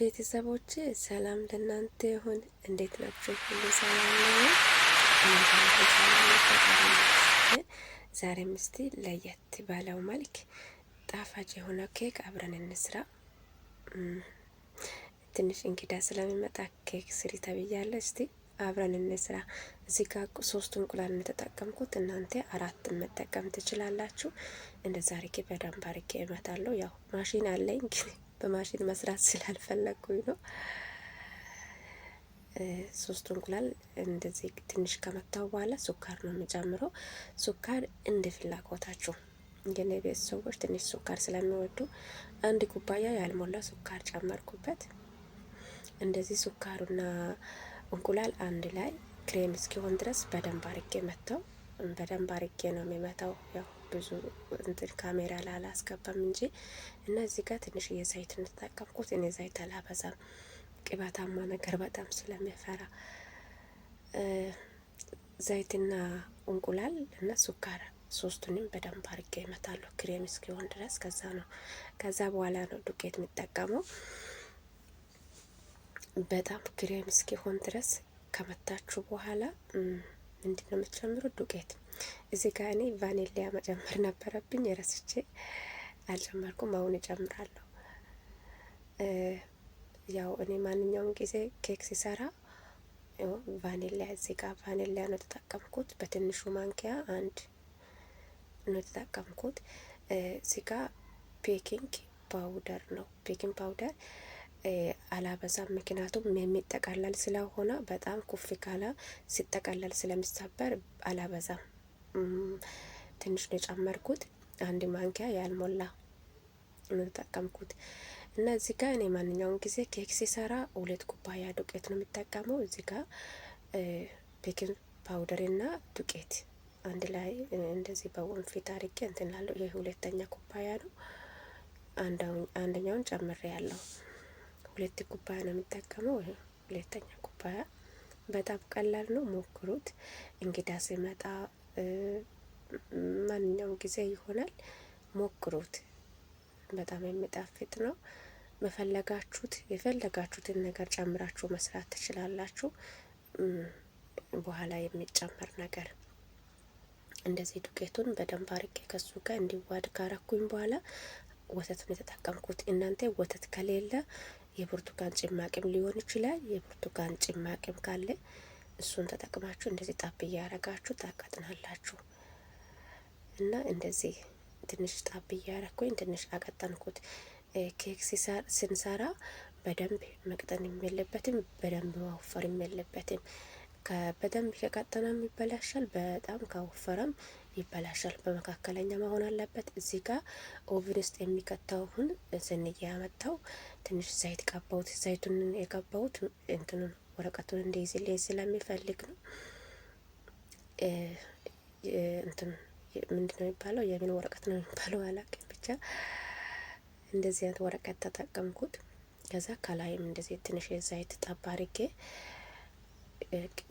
ቤተሰቦች ሰላም ለእናንተ ይሁን። እንዴት ናችሁ? ሁሉ ሰላም ነው? ዛሬም እስቲ ለየት ባለው መልክ ጣፋጭ የሆነ ኬክ አብረን እንስራ። ትንሽ እንግዳ ስለሚመጣ ኬክ ስሪ ተብያለሁ። እስቲ አብረን እንስራ። እዚህ ጋር 3 እንቁላል ተጠቀምኩት። እናንተ 4 መጠቀም ትችላላችሁ። እንደዛ አርጌ በደንብ አርጌ እመታለሁ። ያው ማሽን አለኝ ግን በማሽን መስራት ስላልፈለኩኝ ነው። 3 እንቁላል እንደዚህ ትንሽ ከመታው በኋላ ሱካር ነው የምጨምረው። ሱካር እንደ ፍላጎታችሁ። የኔ ቤተሰቦች ትንሽ ሱካር ስለሚወዱ 1 ኩባያ ያልሞላ ሱካር ጨመርኩበት። እንደዚህ ሱካሩና እንቁላል አንድ ላይ ክሬም እስኪሆን ድረስ በደንብ አርጌ መታው። በደንብ አርጌ ነው የሚመታው። ያው ብዙ እንትን ካሜራ ላይ አላስገባም እንጂ እና እዚህ ጋር ትንሽ የዘይት እንተጠቀምኩት። እኔ ዘይት አላበዛም፣ ቅባታማ ነገር በጣም ስለሚፈራ። ዘይትና እንቁላል እና ሱካር 3ቱንም በደንብ አርጌ እመታለሁ ክሬም እስኪሆን ድረስ። ከዛ በኋላ ነው ዱቄት የምጠቀመው። በጣም ክሬም እስኪሆን ድረስ ከመታችሁ በኋላ ምንድነው የምትጨምሩት? ዱቄት። እዚህ ጋር እኔ ቫኒሊያ መጨመር ነበረብኝ ረስቼ አልጨመርኩም። አሁን እጨምራለሁ። ያው እኔ ማንኛውም ጊዜ ኬክ ሲሰራ ቫኒሊያ፣ እዚህ ጋር ቫኒሊያ ነው ተጠቀምኩት። በትንሹ ማንኪያ 1 ነው ተጠቀምኩት። እዚህ ጋር ቤኪንግ ፓውደር ነው። ቤኪንግ ፓውደር አላበዛም፣ ምክንያቱም የሚጠቀለል ስለሆነ በጣም ኩፍ ካለ ሲጠቀለል ስለሚሰበር አላበዛም። ትንሽ ነው የጨመርኩት። 1 ማንኪያ ያልሞላ ነው ተጠቀምኩት። እና እዚህ ጋር እኔ ማንኛውም ጊዜ ኬክ ሲሰራ 2 ኩባያ ዱቄት ነው የምጠቀመው። እዚህ ጋር ቤኪንግ ፓውደር እና ዱቄት አንድ ላይ እንደዚህ በወንፊት አድርጌ እንትን ላለው። ይሄ 2ኛ ኩባያ ነው። አንደኛውን ጨምሬ ያለው 2 ኩባያ ነው የምጠቀመው። ይሄ 2ኛ ኩባያ። በጣም ቀላል ነው፣ ሞክሩት። እንግዳ ሲመጣ ማንኛውም ጊዜ ይሆናል፣ ሞክሩት። በጣም የሚጣፍጥ ነው። የፈለጋችሁትን ነገር ጨምራችሁ መስራት ትችላላችሁ። በኋላ የሚጨመር ነገር እንደዚህ ዱቄቱን በደንብ አርጌ ከሱ ጋር እንዲዋድ ካረኩኝ በኋላ ወተት ነው የተጠቀምኩት። እናንተ ወተት ከሌለ የብርቱካን ጭማቂም ሊሆን ይችላል። የብርቱካን ጭማቂም ካለ እሱን ተጠቅማችሁ እንደዚህ ጣብ እያረጋችሁ ታቀጥናላችሁ። እና እንደዚህ ትንሽ ጣብ እያረኩኝ ትንሽ አቀጠንኩት። ኬክ ስንሰራ በደንብ መቅጠን የለበትም፣ በደንብ ማወፈርም የለበትም። በደንብ ከቀጠነም ይበላሻል፣ በጣም ከወፈረም ይበላሻል። በመካከለኛ መሆን አለበት። እዚህ ጋር ኦቭን ውስጥ የሚከተውን ስንዬ ያመጣው ትንሽ ዘይት ቀባውት። ዘይቱን የቀባውት እንትኑን ወረቀቱን እንዲይዝልኝ ስለሚፈልግ ነው። እንትን ምንድነው የሚባለው? የምን ወረቀት ነው የሚባለው አላውቅም። ብቻ እንደዚህ አይነት ወረቀት ተጠቀምኩት። ከዛ ከላይም እንደዚህ ትንሽ የዘይት ጠብ አድርጌ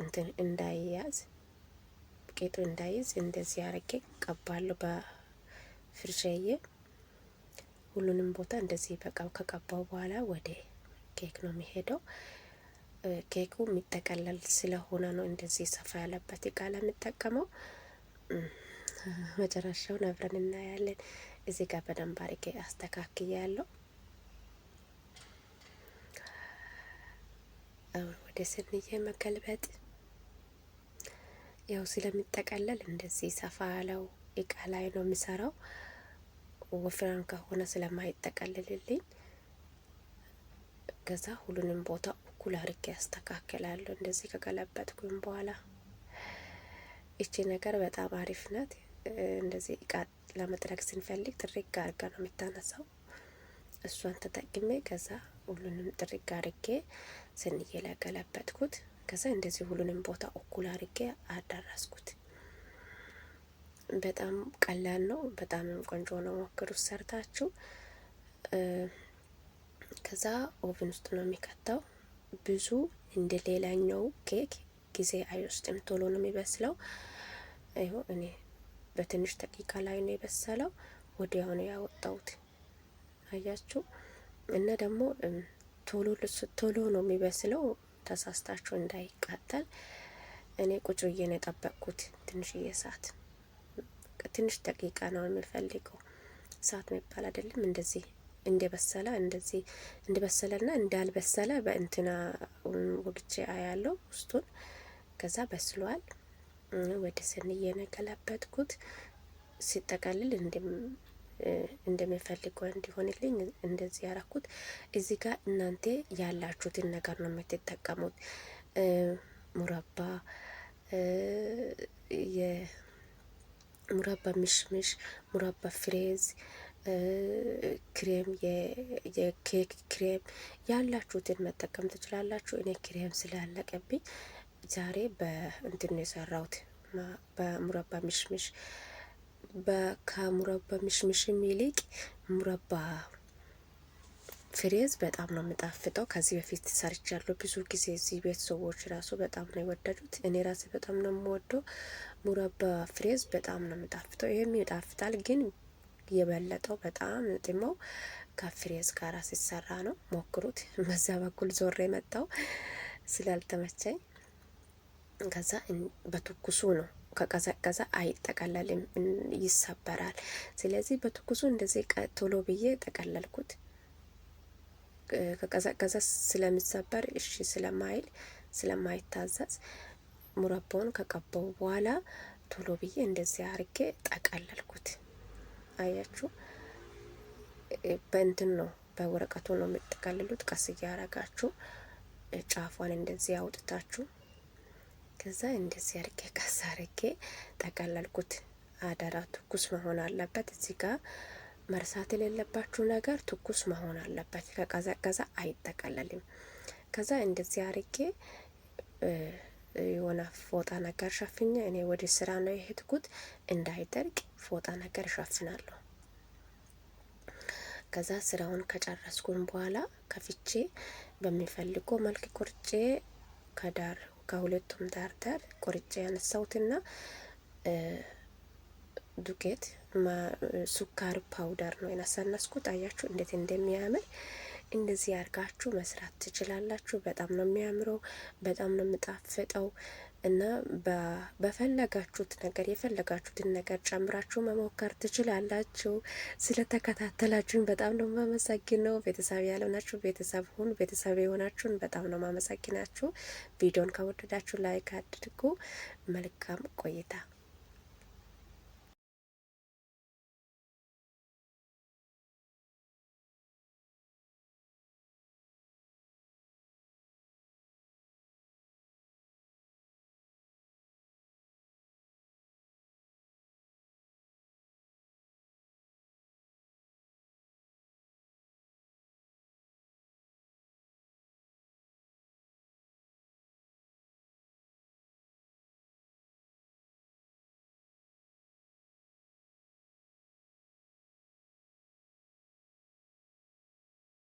እንትን እንዳይያዝ ቄጡ እንዳይዝ እንደዚህ አርጌ ቀባለሁ በፍርሻዬ። ሁሉንም ቦታ እንደዚህ በቃው። ከቀባው በኋላ ወደ ኬክ ነው የሚሄደው። ኬኩ የሚጠቀለል ስለሆነ ነው እንደዚህ ሰፋ ያለበት እቃ ለምጠቀመው። መጨረሻውን አብረን እናያለን። እዚህ ጋር በደንብ አርጌ አስተካክያለሁ። ወደ ስንዬ መገልበጥ። ያው ስለሚጠቀለል እንደዚህ ሰፋ ያለው እቃ ላይ ነው የምሰራው። ወፍራም ከሆነ ስለማይጠቀልልልኝ ከዛ ሁሉንም ቦታ እኩል አርጌ አስተካክላለሁ። እንደዚህ ከገለበጥኩኝ በኋላ እቺ ነገር በጣም አሪፍ ናት። እንደዚህ እቃ ለመጥረግ ስንፈልግ ጥርግ አርጋ ነው የምታነሳው። እሷን ተጠቅሜ ከዛ ሁሉንም ጥርግ አርጌ ስንዬ ላይ ገለበጥኩት። ከዛ እንደዚህ ሁሉንም ቦታ እኩል አርጌ አዳረስኩት። በጣም ቀላል ነው፣ በጣም ቆንጆ ነው። ሞክሩት ሰርታችሁ። ከዛ ኦቭን ውስጥ ነው የሚከተው። ብዙ እንደ ሌላኛው ኬክ ጊዜ አይወስድም፣ ቶሎ ነው የሚበስለው። ይኸው እኔ በትንሽ ደቂቃ ላይ ነው የበሰለው። ወዲያው ነው ያወጣሁት። አያችሁ። እና ደግሞ ቶሎ ነው የሚበስለው። ተሳስታችሁ እንዳይቃጠል እኔ ቁጭ ብዬ ነው የጠበቅኩት። ትንሽዬ ሰዓት ትንሽ ደቂቃ ነው የሚፈልገው። ሰዓት የሚባል አይደለም። እንደዚህ እንደበሰለና እንዳልበሰለ በእንትና ወግቼ አያለው ውስጡን። ከዛ በስሏል። ወደ ስንዬ ነው ገለበጥኩት። ሲጠቀልል እንደሚፈልገው እንዲሆንልኝ እንደዚህ ያረኩት። እዚህ ጋር እናንተ ያላችሁትን ነገር ነው የምትጠቀሙት። ሙረባ የሙረባ ምሽምሽ፣ ሙረባ ፍሬዝ፣ ክሬም፣ የኬክ ክሬም ያላችሁትን መጠቀም ትችላላችሁ። እኔ ክሬም ስላለቀብኝ ዛሬ በእንትን ነው የሰራሁት፣ በሙረባ ምሽምሽ። ከሙረባ ምሽምሽም ይልቅ ሙረባ ፍሬዝ በጣም ነው የምጣፍጠው። ከዚህ በፊት ሰርቻለሁ ብዙ ጊዜ። እዚህ ቤት ሰዎች ራሱ በጣም ነው የወደዱት። እኔ ራሴ በጣም ነው የምወደው። ሙረባ ፍሬዝ በጣም ነው የምጣፍጠው። ይሄም ይጣፍጣል፣ ግን የበለጠው በጣም ጥሞው ከፍሬዝ ጋር ሲሰራ ነው። ሞክሩት። በዛ በኩል ዞር የመጣው ስላልተመቸኝ ከዛ በትኩሱ ነው። ከቀዘቀዘ አይጠቀለልም፣ ይሰበራል። ስለዚህ በትኩሱ እንደዚህ ቶሎ ብዬ ጠቀለልኩት። ከቀዘቀዘ ስለሚሰበር እሺ ስለማይታዘዝ ሙረባውን ከቀባው በኋላ ቶሎ ብዬ እንደዚህ አርጌ ጠቀለልኩት። አያችሁ፣ በእንትን ነው በወረቀቱ ነው የምትጠቀልሉት። ቀስ እያረጋችሁ ጫፏን እንደዚህ አውጥታችሁ ከዛ እንደዚህ አርጌ ቀስ አርጌ ጠቀለልኩት። አደራ ትኩስ መሆን አለበት። እዚህ ጋር መርሳት የሌለባችሁ ነገር ትኩስ መሆን አለበት። ከቀዘቀዘ አይጠቀለልም። ከዛ እንደዚህ አርጌ የሆነ ፎጣ ነገር ሸፍኜ እኔ ወደ ስራ ነው የሄድኩት። እንዳይደርቅ ፎጣ ነገር ሸፍናለሁ። ከዛ ስራውን ከጨረስኩኝ በኋላ ከፍቼ በሚፈልገው መልክ ቁርጬ ከሁለቱም ዳር ቆርጬ ያነሳሁትና ዱቄት ሱካር ፓውደር ነው የነሰነስኩት። አያችሁ እንዴት እንደሚያምር። እንደዚህ አርጋችሁ መስራት ትችላላችሁ። በጣም ነው የሚያምረው፣ በጣም ነው የምጣፍጠው። እና በፈለጋችሁት ነገር የፈለጋችሁትን ነገር ጨምራችሁ መሞከር ትችላላችሁ። ስለተከታተላችሁን በጣም ነው ማመሰግነው። ቤተሰብ ያልሆናችሁ ቤተሰብ ሁኑ፣ ቤተሰብ የሆናችሁን በጣም ነው ማመሰግናችሁ። ቪዲዮን ከወደዳችሁ ላይክ አድርጉ። መልካም ቆይታ